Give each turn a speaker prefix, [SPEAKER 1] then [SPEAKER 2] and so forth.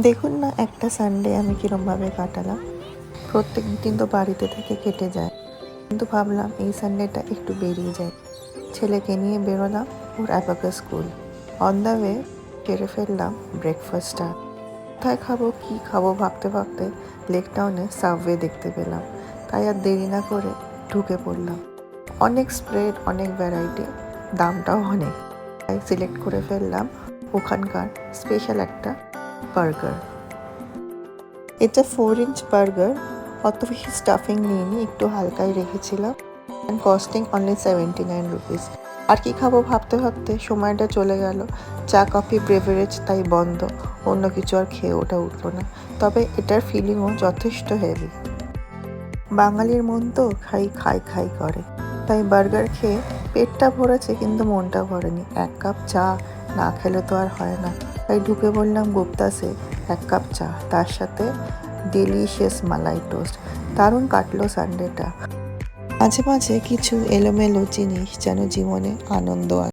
[SPEAKER 1] দেখুন না একটা সানডে আমি কিরমভাবে কাটালাম। প্রত্যেক দিন তো বাড়িতে থেকে কেটে যায়, কিন্তু ভাবলাম এই সানডেটা একটু বেরিয়ে যায়। ছেলেকে নিয়ে বেরোলাম ওর abacus school. On the way সেরে ফেললাম ব্রেকফাস্টটা। কোথায় খাবো কী খাবো ভাবতে ভাবতে লেক টাউনে সাবওয়ে দেখতে পেলাম, তাই আর দেরি না করে ঢুকে পড়লাম। অনেক স্প্রেড, অনেক ভ্যারাইটি, দামটাও অনেক, তাই সিলেক্ট করে ফেললাম ওখানকার স্পেশাল একটা বার্গার। এটা 4 ইঞ্চ বার্গার, অত বেশি স্টাফিং নিইনি, একটু হালকাই রেখেছিলাম। And costing only 79 rupees. আর কি খাবো ভাবতে ভাবতে সময়টা চলে গেল। চা কফি ব্রেভারেজ তাই বন্ধ, অন্য কিছু আর খেয়ে ওঠা উঠলো না। তবে এটার ফিলিংও যথেষ্ট হেভি। বাঙালির মন তো খাই খাই খাই করে, তাই বার্গার খেয়ে পেটটা ভরেছে কিন্তু মনটা ভরেনি। 1 কাপ চা না খেলে তো আর হয় না, তাই ঢুকে বললাম গুপ্তাসে 1 কাপ চা, তার সাথে ডেলিশিয়াস মালাই টোস্ট। দারুণ কাটলো সানডেটা। মাঝে মাঝে কিছু এলোমেলো জিনিস যেন জীবনে আনন্দ আনে।